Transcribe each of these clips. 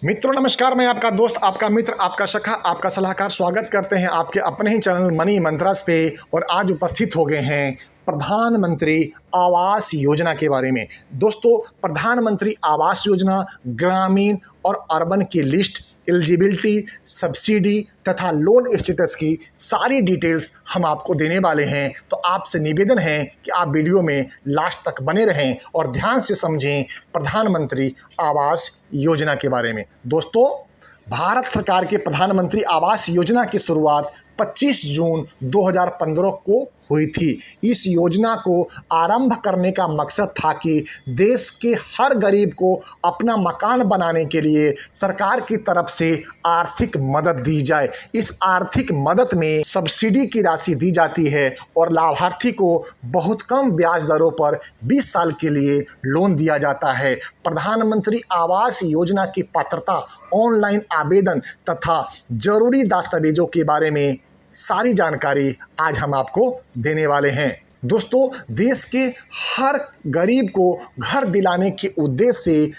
मित्रों नमस्कार, मैं आपका दोस्त, आपका मित्र, आपका सखा, आपका सलाहकार स्वागत करते हैं आपके अपने ही चैनल मनी मंत्रास पे। और आज उपस्थित हो गए हैं प्रधानमंत्री आवास योजना के बारे में। दोस्तों, प्रधानमंत्री आवास योजना ग्रामीण और अर्बन की लिस्ट, एलिजिबिलिटी, सब्सिडी तथा लोन स्टेटस की सारी डिटेल्स हम आपको देने वाले हैं। तो आपसे निवेदन है कि आप वीडियो में लास्ट तक बने रहें और ध्यान से समझें प्रधानमंत्री आवास योजना के बारे में। दोस्तों, भारत सरकार के प्रधानमंत्री आवास योजना की शुरुआत 25 जून 2015 को हुई थी। इस योजना को आरंभ करने का मकसद था कि देश के हर गरीब को अपना मकान बनाने के लिए सरकार की तरफ से आर्थिक मदद दी जाए। इस आर्थिक मदद में सब्सिडी की राशि दी जाती है और लाभार्थी को बहुत कम ब्याज दरों पर 20 साल के लिए लोन दिया जाता है। प्रधानमंत्री आवास योजना की पात्रता, ऑनलाइन आवेदन तथा जरूरी दस्तावेजों के बारे में सारी जानकारी आज हम आपको देने वाले हैं। दोस्तों, देश के हर गरीब को घर दिलाने के उद्देश्य से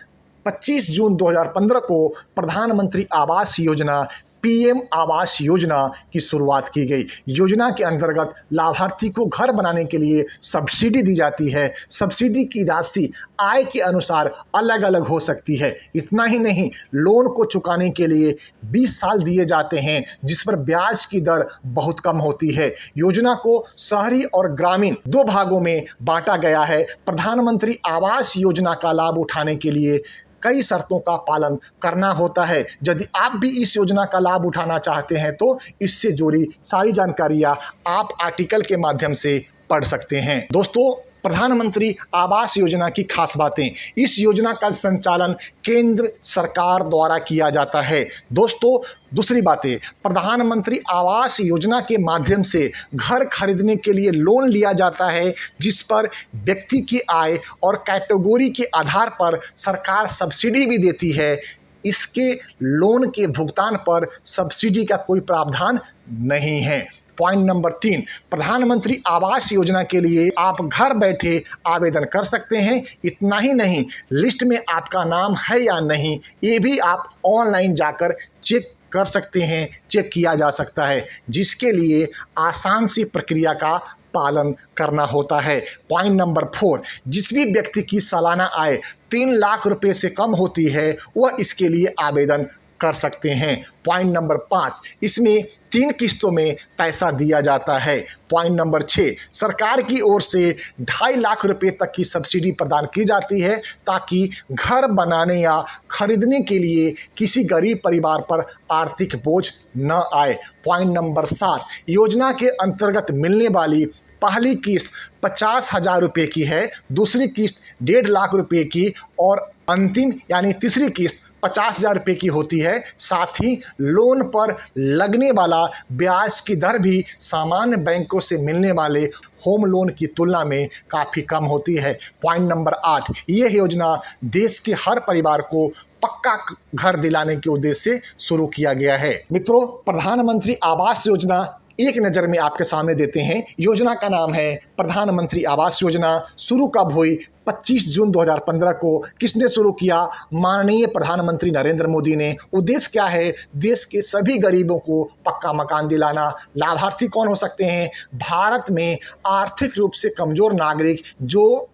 25 जून 2015 को प्रधानमंत्री आवास योजना पीएम आवास योजना की शुरुआत की गई। योजना के अंतर्गत लाभार्थी को घर बनाने के लिए सब्सिडी दी जाती है। सब्सिडी की राशि आय के अनुसार अलग अलग हो सकती है। इतना ही नहीं, लोन को चुकाने के लिए 20 साल दिए जाते हैं, जिस पर ब्याज की दर बहुत कम होती है। योजना को शहरी और ग्रामीण दो भागों में बांटा गया है। प्रधानमंत्री आवास योजना का लाभ उठाने के लिए कई शर्तों का पालन करना होता है। यदि आप भी इस योजना का लाभ उठाना चाहते हैं तो इससे जुड़ी सारी जानकारियां आप आर्टिकल के माध्यम से पढ़ सकते हैं। दोस्तों, प्रधानमंत्री आवास योजना की खास बातें। इस योजना का संचालन केंद्र सरकार द्वारा किया जाता है। दोस्तों, दूसरी बातें, प्रधानमंत्री आवास योजना के माध्यम से घर खरीदने के लिए लोन लिया जाता है, जिस पर व्यक्ति की आय और कैटेगरी के आधार पर सरकार सब्सिडी भी देती है। इसके लोन के भुगतान पर सब्सिडी का कोई प्रावधान नहीं है। पॉइंट नंबर 3, प्रधानमंत्री आवास योजना के लिए आप घर बैठे आवेदन कर सकते हैं। इतना ही नहीं, लिस्ट में आपका नाम है या नहीं, ये भी आप ऑनलाइन जाकर चेक कर सकते हैं, चेक किया जा सकता है, जिसके लिए आसान सी प्रक्रिया का पालन करना होता है। पॉइंट नंबर 4, जिस भी व्यक्ति की सालाना आय 3 लाख रुपए से कम होती है वह इसके लिए आवेदन कर सकते हैं। पॉइंट नंबर 5, इसमें 3 किस्तों में पैसा दिया जाता है। पॉइंट नंबर 6, सरकार की ओर से 2.5 लाख रुपए तक की सब्सिडी प्रदान की जाती है, ताकि घर बनाने या खरीदने के लिए किसी गरीब परिवार पर आर्थिक बोझ न आए। पॉइंट नंबर 7, योजना के अंतर्गत मिलने वाली पहली किस्त 50,000 रुपये की है, दूसरी किस्त 1.5 लाख रुपये की और अंतिम यानी तीसरी किस्त 50,000 रुपये की होती है। साथ ही लोन पर लगने वाला ब्याज की दर भी सामान्य बैंकों से मिलने वाले होम लोन की तुलना में काफ़ी कम होती है। पॉइंट नंबर 8, यह योजना देश के हर परिवार को पक्का घर दिलाने के उद्देश्य से शुरू किया गया है। मित्रों, प्रधानमंत्री आवास योजना एक नज़र में आपके सामने देते हैं। योजना का नाम है प्रधानमंत्री आवास योजना। शुरू कब हुई? 25 जून 2015 को। किसने शुरू किया? माननीय प्रधानमंत्री नरेंद्र मोदी ने। उद्देश्य क्या है? देश के सभी गरीबों को पक्का मकान दिलाना। लाभार्थी कौन हो सकते हैं? भारत में आर्थिक रूप से कमज़ोर नागरिक जो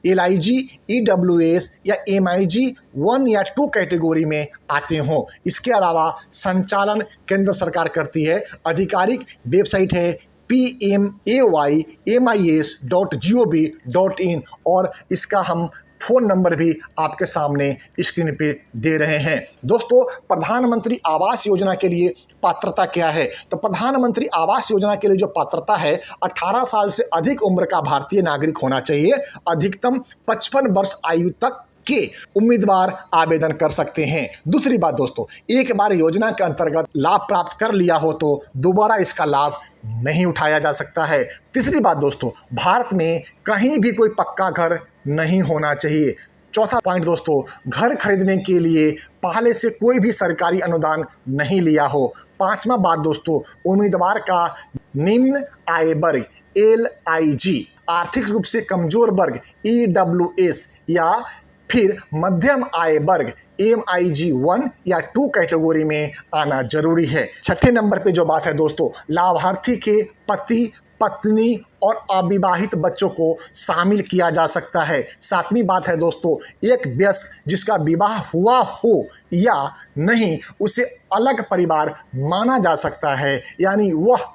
LIG, EWS या MIG 1 या 2 कैटेगरी में आते हों। इसके अलावा संचालन केंद्र सरकार करती है। आधिकारिक वेबसाइट है pmaymis.gov.in और इसका हम फ़ोन नंबर भी आपके सामने स्क्रीन पे दे रहे हैं। दोस्तों, प्रधानमंत्री आवास योजना के लिए पात्रता क्या है? तो प्रधानमंत्री आवास योजना के लिए जो पात्रता है, 18 साल से अधिक उम्र का भारतीय नागरिक होना चाहिए। अधिकतम 55 वर्ष आयु तक के उम्मीदवार आवेदन कर सकते हैं। दूसरी बात दोस्तों, एक बार योजना के अंतर्गत लाभ प्राप्त कर लिया हो तो दोबारा इसका लाभ नहीं उठाया जा सकता है। तीसरी बात दोस्तों, भारत में कहीं भी कोई पक्का घर नहीं होना चाहिए। चौथा पॉइंट दोस्तों, घर खरीदने के लिए पहले से कोई भी सरकारी अनुदान नहीं लिया हो। पांचवा बात दोस्तों, उम्मीदवार का निम्न आय वर्ग LIG, आर्थिक रूप से कमजोर वर्ग EWS या फिर मध्यम आय वर्ग MIG 1 या 2 कैटेगरी में आना जरूरी है। छठे नंबर पे जो बात है दोस्तों, लाभार्थी के पति, पत्नी और अविवाहित बच्चों को शामिल किया जा सकता है। सातवीं बात है दोस्तों, एक वयस्क जिसका विवाह हुआ हो या नहीं उसे अलग परिवार माना जा सकता है, यानी वह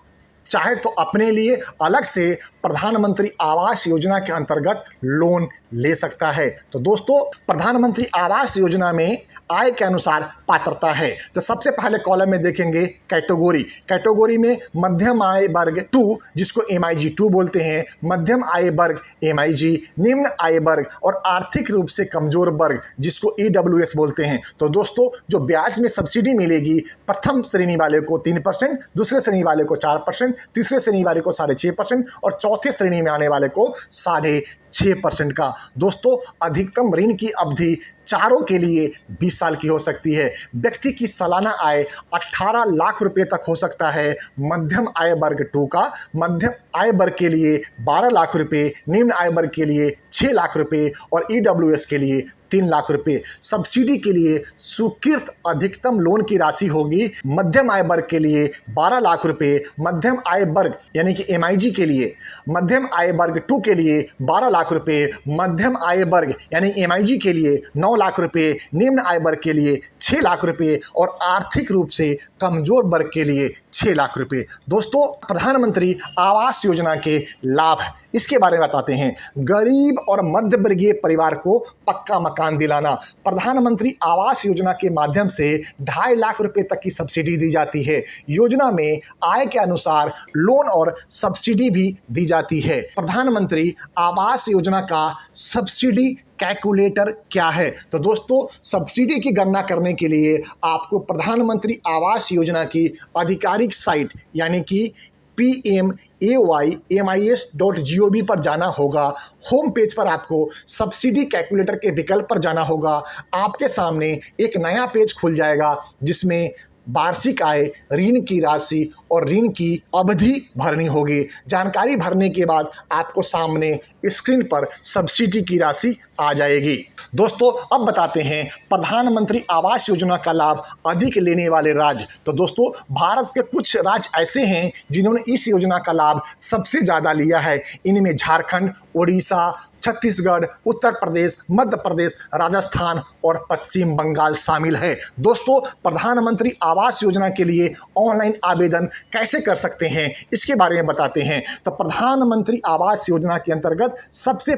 चाहे तो अपने लिए अलग से प्रधानमंत्री आवास योजना के अंतर्गत लोन ले सकता है। तो दोस्तों, प्रधानमंत्री आवास योजना में आय के अनुसार पात्रता है। तो सबसे पहले कॉलम में देखेंगे कैटेगरी में मध्यम आय वर्ग 2 जिसको MIG 2 बोलते हैं, मध्यम आय वर्ग MIG, निम्न आय वर्ग और आर्थिक रूप से कमजोर वर्ग जिसको EWS बोलते हैं। तो दोस्तों, जो ब्याज में सब्सिडी मिलेगी, प्रथम श्रेणी वाले को 3%, दूसरे श्रेणी वाले को 4%, तीसरे श्रेणी वाले को 6.5% और चौथे श्रेणी में आने वाले को 6.5% का। दोस्तों, अधिकतम ऋण की अवधि चारों के लिए 20 साल की हो सकती है। व्यक्ति की सालाना आय 18 लाख रुपए तक हो सकता है मध्यम आय वर्ग 2 का, मध्यम आय वर्ग के लिए 12 लाख रुपए, निम्न आय वर्ग के लिए 6 लाख रुपए और EWS के लिए 3 लाख रुपए। सब्सिडी के लिए स्वीकृत अधिकतम लोन की राशि होगी मध्यम आय वर्ग के लिए 12 लाख रुपए, मध्यम आय वर्ग यानी कि MIG के लिए, मध्यम आय वर्ग 2 के लिए 12 लाख रुपए, मध्यम आय वर्ग यानी MIG के लिए 9 लाख रुपए, निम्न आय वर्ग के लिए 6 लाख रुपए और आर्थिक रूप से कमजोर वर्ग के लिए 6 लाख रुपए। दोस्तों, प्रधानमंत्री आवास योजना के लाभ इसके बारे में बताते हैं। गरीब और मध्यवर्गीय परिवार को पक्का मकान दिलाना। प्रधानमंत्री आवास योजना के माध्यम से 2.5 लाख रुपए तक की सब्सिडी दी जाती है। योजना में आय के अनुसार लोन और सब्सिडी भी दी जाती है। प्रधानमंत्री आवास योजना का सब्सिडी कैलकुलेटर क्या है? तो दोस्तों, सब्सिडी की गणना करने के लिए आपको प्रधानमंत्री आवास योजना की आधिकारिक साइट यानी कि PMAYMIS.gov पर जाना होगा। होम पेज पर आपको सब्सिडी कैलकुलेटर के विकल्प पर जाना होगा। आपके सामने एक नया पेज खुल जाएगा जिसमें वार्षिक आय, ऋण की राशि और ऋण की अवधि भरनी होगी। जानकारी भरने के बाद आपको सामने स्क्रीन पर सब्सिडी की राशि आ जाएगी। दोस्तों, अब बताते हैं प्रधानमंत्री आवास योजना का लाभ अधिक लेने वाले राज्य। तो दोस्तों, भारत के कुछ राज्य ऐसे हैं जिन्होंने इस योजना का लाभ सबसे ज़्यादा लिया है। इनमें झारखंड, उड़ीसा, छत्तीसगढ़, उत्तर प्रदेश, मध्य प्रदेश, राजस्थान और पश्चिम बंगाल शामिल है। दोस्तों, प्रधानमंत्री आवास योजना के लिए ऑनलाइन आवेदन कैसे कर सकते हैं इसके बारे में बताते हैं। तो प्रधानमंत्री आवास योजना के अंतर्गत सबसे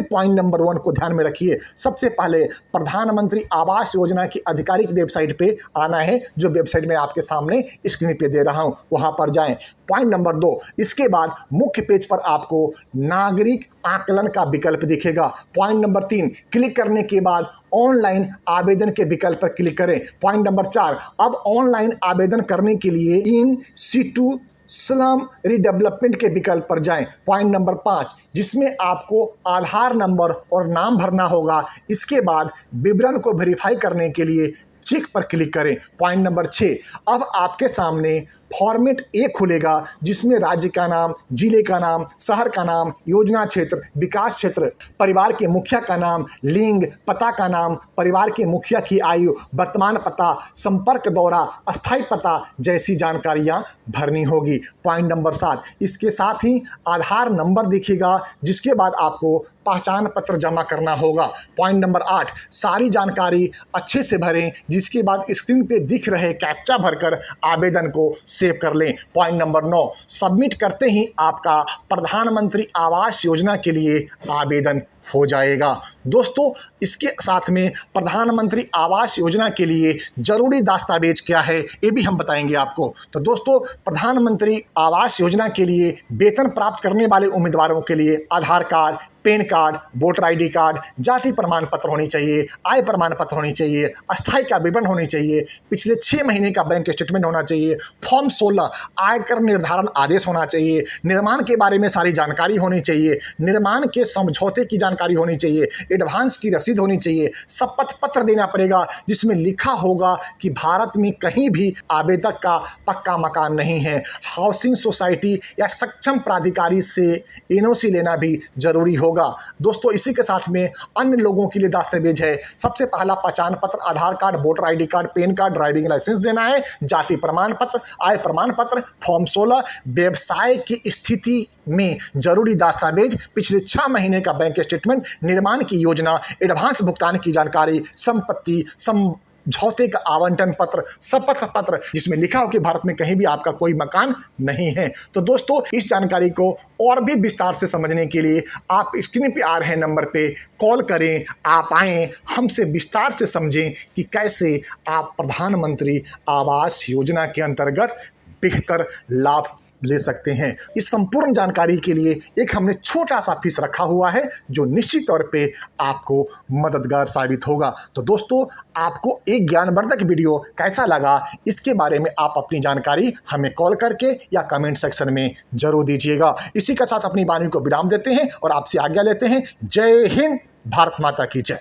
पॉइंट नंबर 1 को ध्यान में रखिए। सबसे पहले प्रधानमंत्री आवास योजना की आधिकारिक वेबसाइट पे आना है, जो वेबसाइट में आपके सामने स्क्रीन पे दे रहा हूं, वहां पर जाएं। पॉइंट नंबर 2, इसके बाद मुख्य पेज पर आपको नागरिक आकलन का विकल्प दिखेगा। पॉइंट नंबर 3, क्लिक करने के बाद ऑनलाइन आवेदन के विकल्प पर क्लिक करें। पॉइंट नंबर 4, अब ऑनलाइन आवेदन करने के लिए इन सिटू स्लम रिडेवलपमेंट के विकल्प पर जाएं। पॉइंट नंबर 5, जिसमें आपको आधार नंबर और नाम भरना होगा। इसके बाद विवरण को वेरीफाई करने के लिए चेक पर क्लिक करें। पॉइंट नंबर 6, अब आपके सामने फॉर्मेट ए खुलेगा जिसमें राज्य का नाम, जिले का नाम, शहर का नाम, योजना क्षेत्र, विकास क्षेत्र, परिवार के मुखिया का नाम, लिंग, पता का नाम, परिवार के मुखिया की आयु, वर्तमान पता, संपर्क दौरा, अस्थायी पता जैसी जानकारियां भरनी होगी। पॉइंट नंबर 7, इसके साथ ही आधार नंबर दिखेगा जिसके बाद आपको पहचान पत्र जमा करना होगा। पॉइंट नंबर 8, सारी जानकारी अच्छे से भरें, जिसके बाद स्क्रीन पे दिख रहे कैप्चा भरकर आवेदन को सेव कर लें। पॉइंट नंबर 9, सबमिट करते ही आपका प्रधानमंत्री आवास योजना के लिए आवेदन हो जाएगा। दोस्तों, इसके साथ में प्रधानमंत्री आवास योजना के लिए जरूरी दस्तावेज क्या है ये भी हम बताएंगे आपको। तो दोस्तों, प्रधानमंत्री आवास योजना के लिए वेतन प्राप्त करने वाले उम्मीदवारों के लिए Aadhaar card, PAN card, voter ID card, जाति प्रमाण पत्र होनी चाहिए, आय प्रमाण पत्र होनी चाहिए, अस्थायी का विवरण होनी चाहिए, पिछले 6 महीने का बैंक स्टेटमेंट होना चाहिए, फॉर्म 16 आयकर निर्धारण आदेश होना चाहिए, निर्माण के बारे में सारी जानकारी होनी चाहिए, निर्माण के समझौते की जानकारी होनी चाहिए, एडवांस की रसीद होनी चाहिए, शपथ पत्र देना पड़ेगा जिसमें लिखा होगा कि भारत में कहीं भी आवेदक का पक्का मकान नहीं है, हाउसिंग सोसाइटी या सक्षम प्राधिकारी से NOC लेना भी जरूरी होगा। होगा। दोस्तों इसी के साथ में अन्य लोगों के लिए दस्तावेज है। सबसे पहला पहचान पत्र, Aadhaar card, voter ID card, PAN card, driving licence देना है, जाति प्रमाण पत्र, आय प्रमाण पत्र, फॉर्म 16, व्यवसाय की स्थिति में जरूरी दस्तावेज, पिछले 6 महीने का बैंक स्टेटमेंट, निर्माण की योजना, एडवांस भुगतान की जानकारी, संपत्ति समझौते का आवंटन पत्र, शपथ पत्र जिसमें लिखा हो कि भारत में कहीं भी आपका कोई मकान नहीं है। तो दोस्तों इस जानकारी को और भी विस्तार से समझने के लिए आप स्क्रीन पे आ रहे नंबर पे कॉल करें, आप आएँ, हमसे विस्तार से समझें कि कैसे आप प्रधानमंत्री आवास योजना के अंतर्गत बेहतर लाभ ले सकते हैं। इस संपूर्ण जानकारी के लिए एक हमने छोटा सा फीस रखा हुआ है जो निश्चित तौर पे आपको मददगार साबित होगा। तो दोस्तों आपको एक ज्ञानवर्धक वीडियो कैसा लगा इसके बारे में आप अपनी जानकारी हमें कॉल करके या कमेंट सेक्शन में जरूर दीजिएगा। इसी के साथ अपनी वाणी को विराम देते हैं और आपसे आज्ञा लेते हैं। जय हिंद, भारत माता की जय।